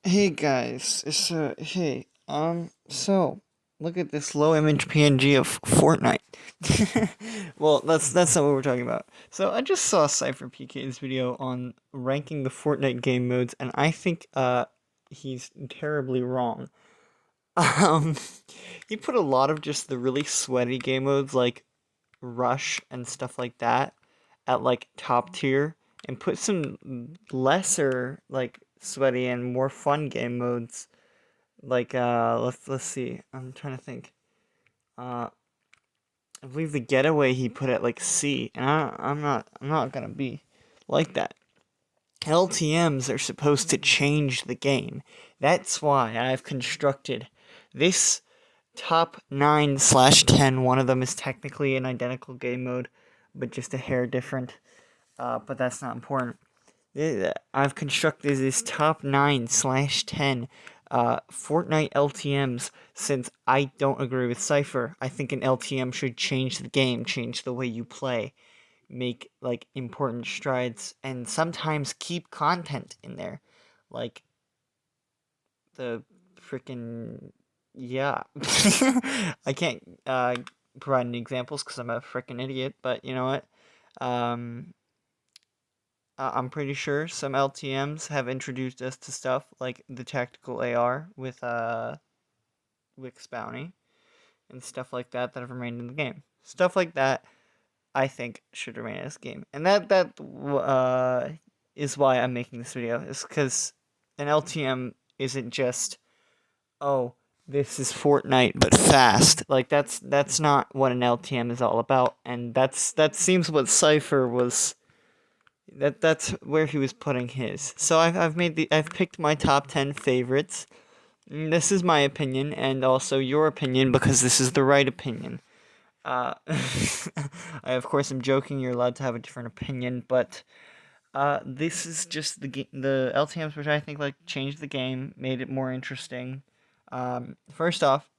Hey guys, so look at this low image PNG of Fortnite. Well, that's not what we're talking about. So I just saw Cypher PK's video on ranking the Fortnite game modes, and I think he's terribly wrong. Um, he put a lot of just the really sweaty game modes like Rush and stuff like that at like top tier, and put some lesser like sweaty and more fun game modes like let's see. I'm trying to think. Uh I believe the getaway he put at like C, and I'm not gonna be like that. LTMs are supposed to change the game. That's why I've constructed this top 9/10. One of them is technically an identical game mode, but just a hair different. But that's not important. I've constructed this top 9/10 Fortnite LTMs since I don't agree with Cypher. I think an LTM should change the game, change the way you play, make like important strides, and sometimes keep content in there. Like the freaking yeah. I can't provide any examples because I'm a freaking idiot, but you know what? Um, I'm pretty sure some LTMs have introduced us to stuff like the tactical AR with Wix Bounty and stuff like that have remained in the game. Stuff like that I think should remain in this game, and that is why I'm making this video. Is because an LTM isn't just, oh, this is Fortnite but fast. Like that's not what an LTM is all about, and that seems what Cypher was. That's where he was putting his. So I've picked my top 10 favorites. This is my opinion and also your opinion because this is the right opinion. I of course am joking. You're allowed to have a different opinion, but this is just the LTMs which I think like changed the game, made it more interesting. First off,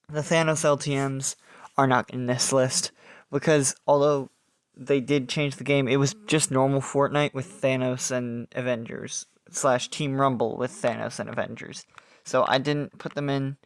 the Thanos LTMs are not in this list because although they did change the game, it was just normal Fortnite with Thanos and Avengers slash Team Rumble with Thanos and Avengers. So I didn't put them in.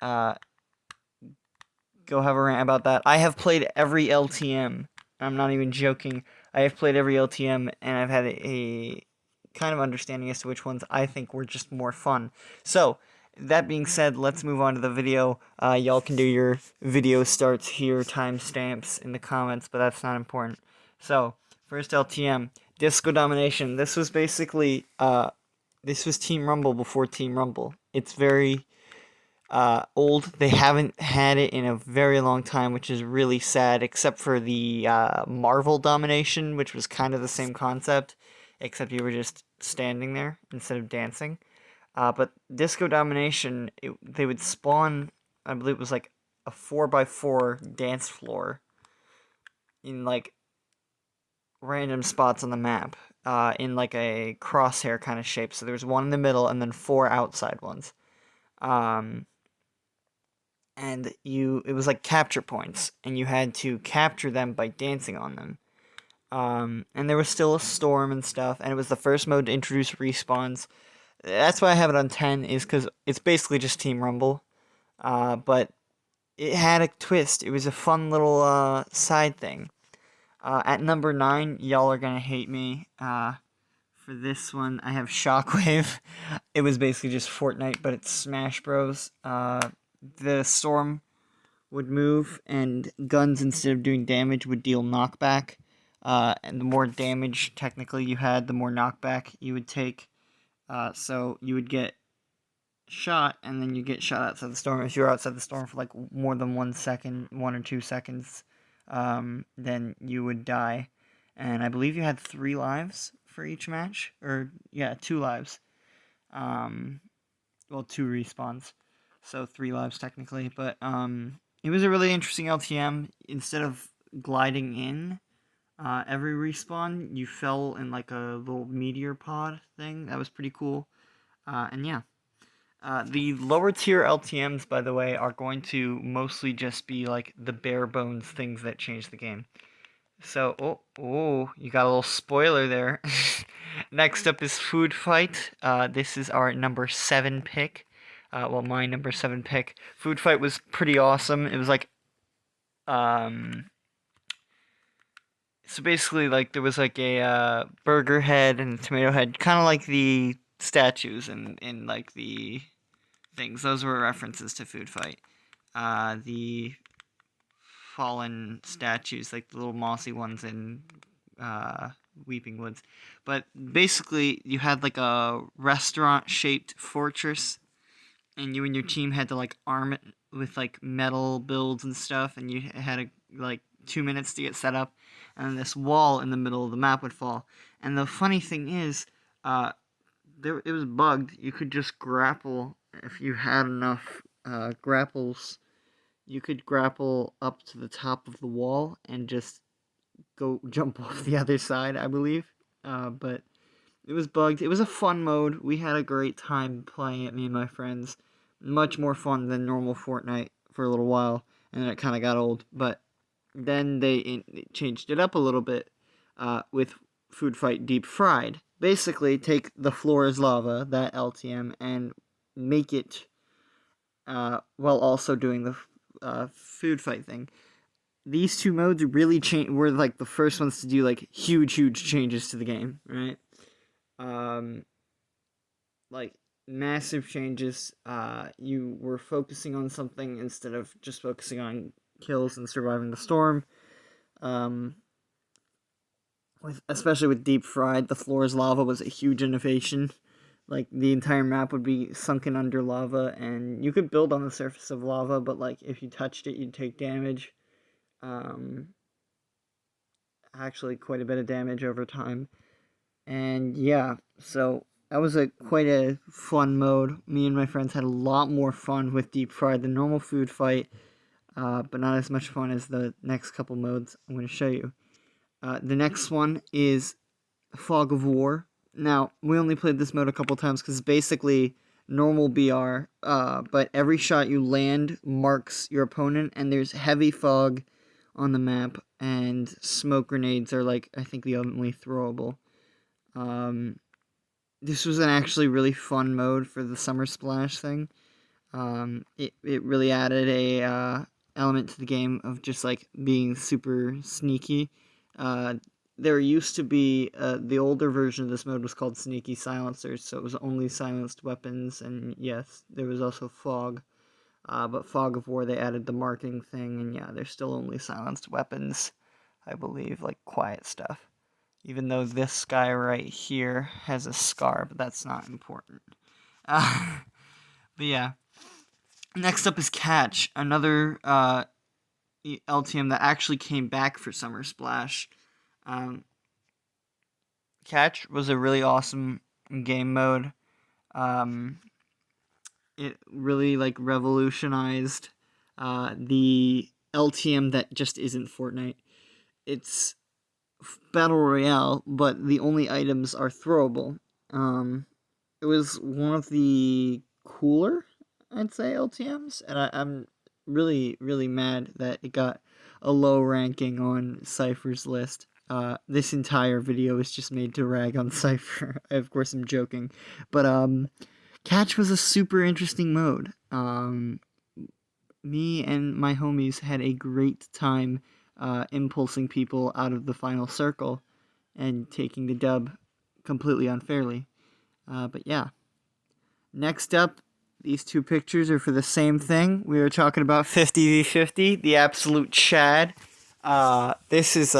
Uh, Go have a rant about that. I have played every LTM. I'm not even joking. I have played every LTM, and I've had a kind of understanding as to which ones I think were just more fun. So, that being said, let's move on to the video. Y'all can do your video starts here, timestamps in the comments, but that's not important. So, first LTM, Disco Domination. This was basically, this was Team Rumble before Team Rumble. It's very old. They haven't had it in a very long time, which is really sad, except for the Marvel Domination, which was kind of the same concept, except you were just standing there instead of dancing. But Disco Domination, they would spawn, I believe it was like a 4x4 dance floor in like random spots on the map, in like a crosshair kind of shape. So there was one in the middle and then four outside ones. Um, and it was like capture points, and you had to capture them by dancing on them. And there was still a storm and stuff, and it was the first mode to introduce respawns. That's why I have it on 10, is because it's basically just Team Rumble. But it had a twist. It was a fun little side thing. At number 9, y'all are gonna hate me. For this one, I have Shockwave. It was basically just Fortnite, but it's Smash Bros. The storm would move, and guns, instead of doing damage, would deal knockback. And the more damage, technically, you had, the more knockback you would take. So you would get shot, and then you get shot outside the storm. If you're outside the storm for like more than 1 second, 1 or 2 seconds, then you would die. And I believe you had 3 lives for each match, or yeah, 2 lives. Well, 2 respawns, so 3 lives technically. But it was a really interesting LTM. Instead of gliding in every respawn, you fell in like a little meteor pod thing. That was pretty cool. And yeah. The lower tier LTMs, by the way, are going to mostly just be like the bare bones things that change the game. So, you got a little spoiler there. Next up is Food Fight. This is our number 7 pick. Well, my number 7 pick. Food Fight was pretty awesome. It was like, um, so basically, like, there was like a burger head and a tomato head, kind of like the statues in like the things. Those were references to Food Fight. The fallen statues, like the little mossy ones in Weeping Woods. But basically, you had like a restaurant-shaped fortress, and you and your team had to like arm it with like metal builds and stuff, and you had like 2 minutes to get set up, and then this wall in the middle of the map would fall. And the funny thing is, it was bugged. You could just grapple if you had enough grapples. You could grapple up to the top of the wall and just go jump off the other side, I believe. But it was bugged. It was a fun mode. We had a great time playing it, me and my friends. Much more fun than normal Fortnite for a little while, and then it kind of got old. But then they changed it up a little bit with Food Fight Deep Fried. Basically, take the floor is lava, that LTM, and make it while also doing the food fight thing. These two modes really were like the first ones to do like huge changes to the game, right? Um, like massive changes. You were focusing on something instead of just focusing on kills and surviving the storm. Especially with Deep Fried, the floor is lava was a huge innovation. Like, the entire map would be sunken under lava, and you could build on the surface of lava, but, like, if you touched it, you'd take damage. Actually, quite a bit of damage over time. And, yeah, so that was quite a fun mode. Me and my friends had a lot more fun with Deep Fried than normal Food Fight, but not as much fun as the next couple modes I'm going to show you. The next one is Fog of War. Now, we only played this mode a couple times because it's basically normal BR, but every shot you land marks your opponent, and there's heavy fog on the map, and smoke grenades are, like, I think the only throwable. This was an actually really fun mode for the Summer Splash thing. It really added a element to the game of just, like, being super sneaky. There used to be the older version of this mode was called Sneaky Silencers, so it was only silenced weapons, and yes, there was also fog. But Fog of War, they added the marking thing, and yeah, there's still only silenced weapons, I believe, like quiet stuff. Even though this guy right here has a scar, but that's not important. But yeah. Next up is Catch, another LTM that actually came back for Summer Splash. Catch was a really awesome game mode. It really like revolutionized the LTM that just isn't Fortnite. It's Battle Royale, but the only items are throwable. It was one of the cooler, I'd say, LTMs, and I'm really mad that it got a low ranking on Cypher's list. This entire video is just made to rag on Cypher. Of course, I'm joking, but Catch was a super interesting mode. Me and my homies had a great time impulsing people out of the final circle and taking the dub completely unfairly. But yeah. Next up, these two pictures are for the same thing. We were talking about 50v50, the absolute Chad. This is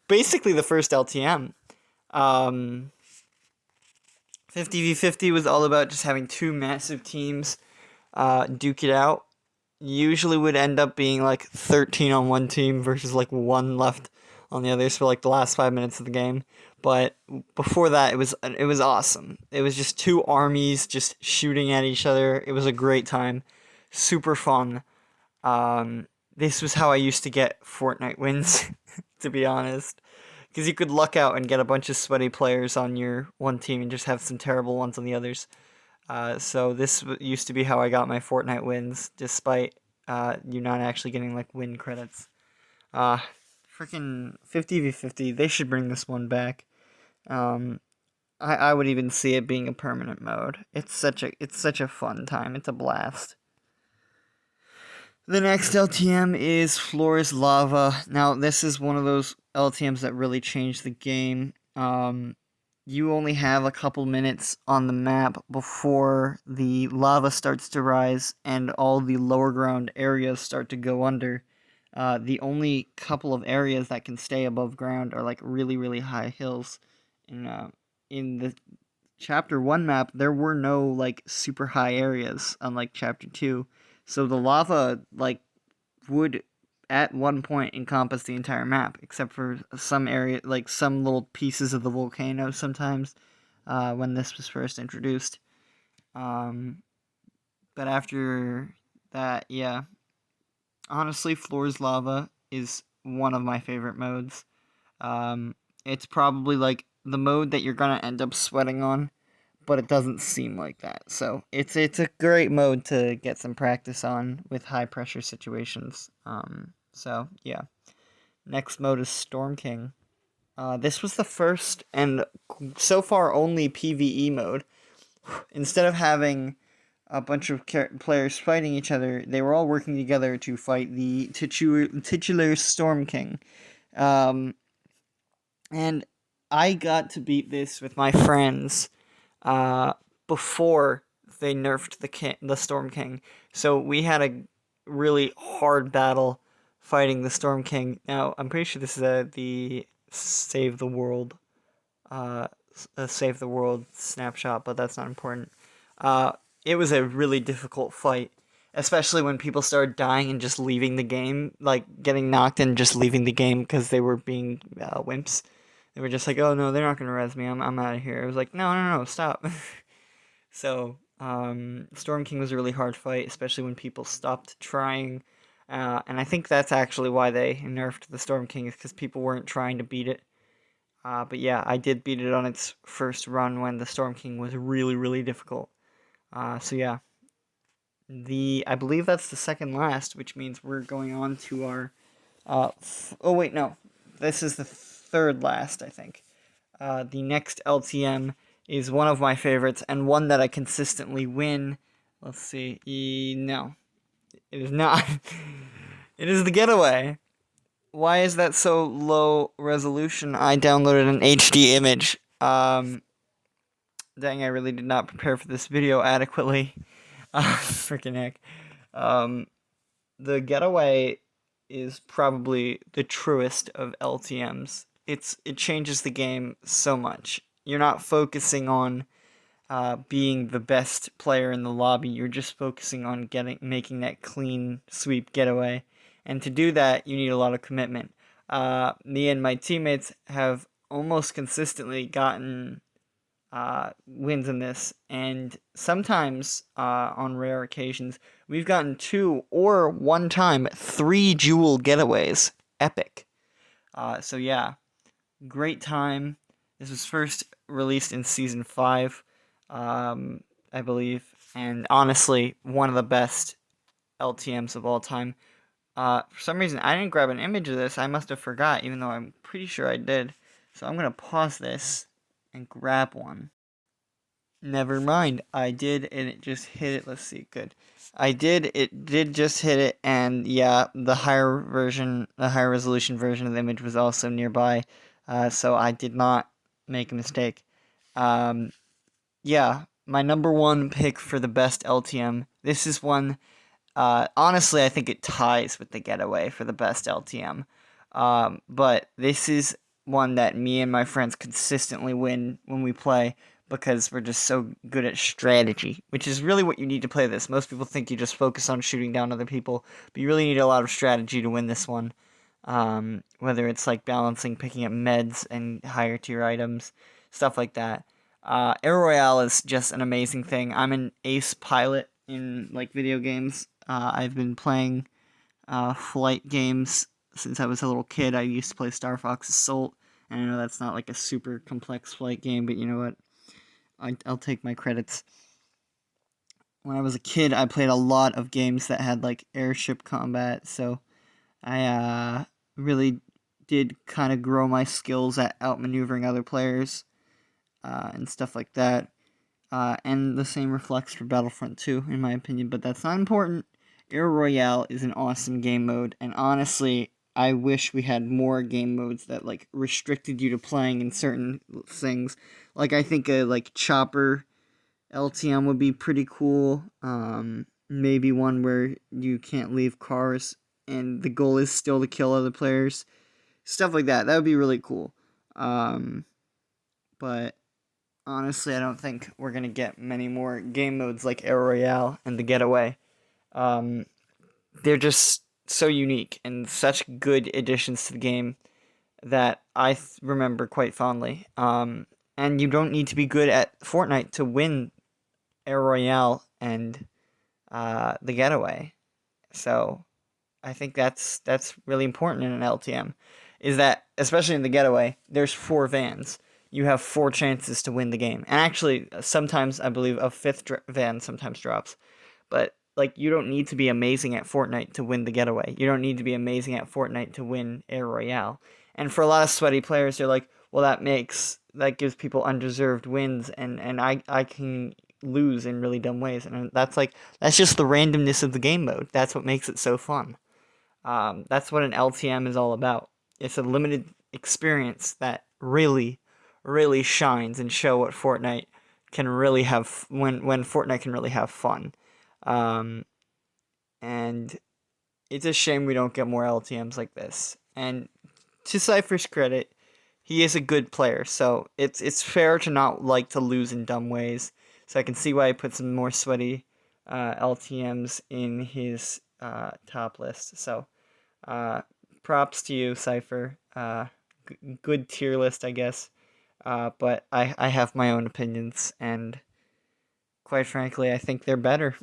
basically the first LTM. 50v50 was all about just having two massive teams duke it out. Usually would end up being like 13 on one team versus like one left on the others for like the last 5 minutes of the game. But before that, it was awesome. It was just two armies just shooting at each other. It was a great time, super fun. This was how I used to get Fortnite wins, to be honest, because you could luck out and get a bunch of sweaty players on your one team and just have some terrible ones on the others. So this used to be how I got my Fortnite wins, despite you not actually getting like win credits. Freaking 50v50, they should bring this one back. I would even see it being a permanent mode. It's such a fun time. It's a blast. The next LTM is Floor's Lava. Now, this is one of those LTMs that really changed the game. You only have a couple minutes on the map before the lava starts to rise and all the lower ground areas start to go under. The only couple of areas that can stay above ground are like really, really high hills. In the Chapter 1 map, there were no like super high areas, unlike Chapter 2. So the lava like would at one point encompass the entire map, except for some area, like some little pieces of the volcano sometimes, when this was first introduced. Um, but after that, yeah, honestly, Floor's Lava is one of my favorite modes. Um, it's probably like the mode that you're gonna end up sweating on, but it doesn't seem like that. So it's a great mode to get some practice on with high pressure situations. So yeah. Next mode is Storm King. This was the first and so far only PvE mode. Instead of having a bunch of players fighting each other, they were all working together to fight the titular Storm King. Um, and I got to beat this with my friends uh, before they nerfed the Storm King. So we had a really hard battle fighting the Storm King. Now I'm pretty sure this is the Save the World, Save the World snapshot, but that's not important. Uh, it was a really difficult fight, especially when people started dying and just leaving the game, like getting knocked and just leaving the game because they were being wimps. They were just like, "Oh no, they're not gonna res me. I'm out of here." I was like, "No, no, no, stop." So, Storm King was a really hard fight, especially when people stopped trying. And I think that's actually why they nerfed the Storm King, is because people weren't trying to beat it. But yeah, I did beat it on its first run when the Storm King was really, really difficult. So yeah, I believe that's the second last, which means we're going on to our. Oh wait, no, this is the third last, I think. The next LTM is one of my favorites and one that I consistently win. Let's see. No, it is not. It is the Getaway. Why is that so low resolution? I downloaded an HD image. Dang, I really did not prepare for this video adequately. Freaking heck. Um, the Getaway is probably the truest of LTMs. It changes the game so much. You're not focusing on being the best player in the lobby. You're just focusing on making that clean sweep getaway, and to do that, you need a lot of commitment. Me and my teammates have almost consistently gotten wins in this, and sometimes on rare occasions we've gotten 2 or 1 time 3 jewel getaways. Epic. So yeah, great time. This was first released in season 5, I believe, and honestly one of the best LTMs of all time. For some reason I didn't grab an image of this. I must have forgot, even though I'm pretty sure I did. So I'm gonna pause this and grab one. Never mind. I did, and it just hit it. Let's see. Good. It did just hit it, and yeah, the higher resolution version of the image was also nearby. So I did not make a mistake. Um, yeah, my number one pick for the best LTM. This is one. Honestly, I think it ties with the Getaway for the best LTM. But this is one that me and my friends consistently win when we play because we're just so good at strategy, which is really what you need to play this. Most people think you just focus on shooting down other people, but you really need a lot of strategy to win this one. Whether it's like balancing, picking up meds and higher tier items, stuff like that. Air Royale is just an amazing thing. I'm an ace pilot in like video games. I've been playing flight games since I was a little kid. I used to play Star Fox Assault, and I know that's not like a super complex flight game, but you know what? I'll take my credits. When I was a kid, I played a lot of games that had like airship combat, so I really did kind of grow my skills at outmaneuvering other players. and stuff like that. And the same reflects for Battlefront 2, in my opinion, but that's not important. Air Royale is an awesome game mode, and honestly, I wish we had more game modes that like restricted you to playing in certain things. Like I think a like chopper LTM would be pretty cool. Maybe one where you can't leave cars and the goal is still to kill other players. Stuff like that. That would be really cool. But honestly, I don't think we're gonna get many more game modes like Air Royale and the Getaway. Um, they're just so unique and such good additions to the game that I remember quite fondly. And you don't need to be good at Fortnite to win Air Royale and the Getaway. So I think that's really important in an LTM. Is that especially in the Getaway, there's 4 vans. You have 4 chances to win the game, and actually, sometimes I believe a 5th van sometimes drops. But like, you don't need to be amazing at Fortnite to win the Getaway. You don't need to be amazing at Fortnite to win Air Royale. And for a lot of sweaty players, they're like, well, that gives people undeserved wins, and I can lose in really dumb ways, and that's just the randomness of the game mode. That's what makes it so fun. That's what an LTM is all about. It's a limited experience that really, really shines and show what Fortnite can really have when Fortnite can really have fun. Um, and it's a shame we don't get more LTMs like this. And to Cypher's credit, he is a good player, so it's fair to not like to lose in dumb ways. So I can see why he put some more sweaty LTMs in his top list. So props to you, Cypher. Good tier list, I guess. But I have my own opinions, and quite frankly, I think they're better.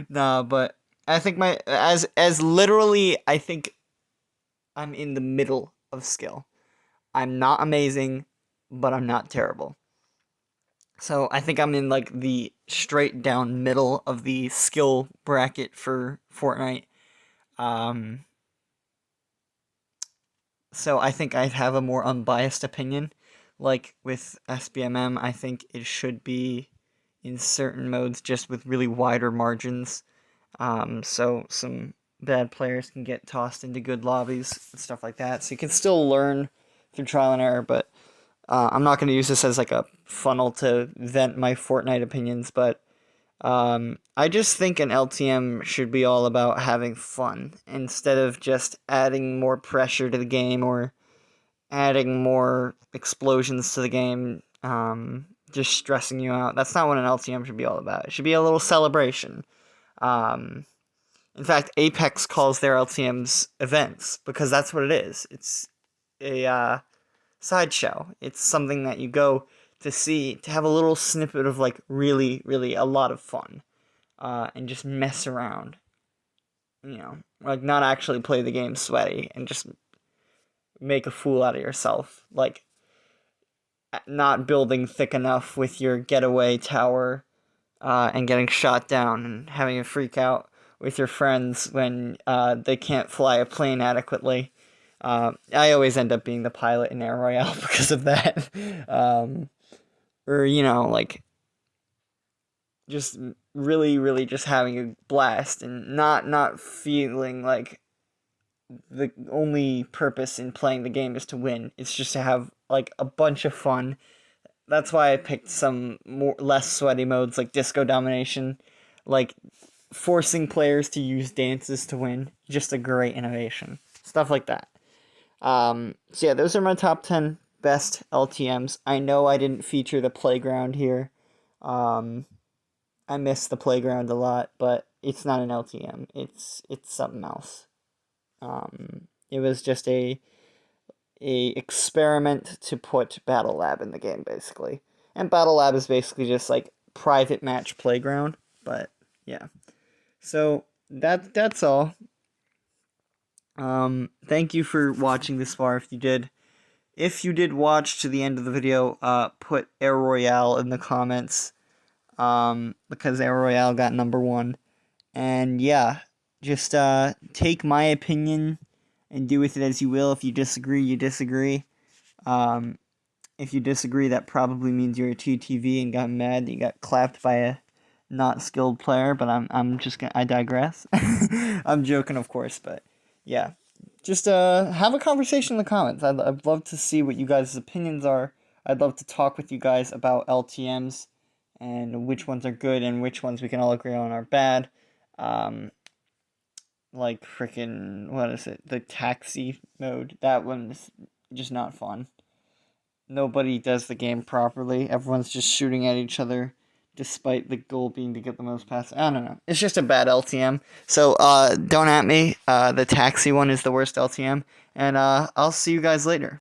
Nah, but I think as literally, I think I'm in the middle of skill. I'm not amazing, but I'm not terrible. So I think I'm in like the straight down middle of the skill bracket for Fortnite. Um, so I think I have a more unbiased opinion. Like with SBMM, I think it should be in certain modes just with really wider margins. So some bad players can get tossed into good lobbies and stuff like that. So you can still learn through trial and error, but I'm not going to use this as like a funnel to vent my Fortnite opinions, but I just think an LTM should be all about having fun instead of just adding more pressure to the game or adding more explosions to the game, just stressing you out. That's not what an LTM should be all about. It should be a little celebration. Um, in fact, Apex calls their LTMs events because that's what it is. It's a sideshow. It's something that you go to see, to have a little snippet of like really, really a lot of fun, and just mess around. You know, like not actually play the game sweaty and just make a fool out of yourself. Like not building thick enough with your getaway tower, and getting shot down and having a freak out with your friends when they can't fly a plane adequately. I always end up being the pilot in Air Royale because of that. Or, you know, like, just really, really just having a blast and not feeling like the only purpose in playing the game is to win. It's just to have, like, a bunch of fun. That's why I picked some less sweaty modes like Disco Domination, like forcing players to use dances to win. Just a great innovation. Stuff like that. So yeah, those are my top 10 best LTMs. I know I didn't feature the playground here. I miss the playground a lot, but it's not an LTM. It's something else. It was just a experiment to put Battle Lab in the game, basically. And Battle Lab is basically just like private match playground, but yeah. So that's all. Thank you for watching this far. If you did watch to the end of the video, put Air Royale in the comments. Because Air Royale got #1. And yeah, just take my opinion and do with it as you will. If you disagree, you disagree. Um, If you disagree, that probably means you're a TTV and got mad that you got clapped by a not skilled player, but I'm just gonna, I digress. I'm joking, of course, but yeah. Just have a conversation in the comments. I'd love to see what you guys' opinions are. I'd love to talk with you guys about LTMs and which ones are good and which ones we can all agree on are bad. Like freaking, what is it? The taxi mode. That one's just not fun. Nobody does the game properly. Everyone's just shooting at each other, despite the goal being to get the most passes. I don't know. It's just a bad LTM. So don't at me. The taxi one is the worst LTM, and I'll see you guys later.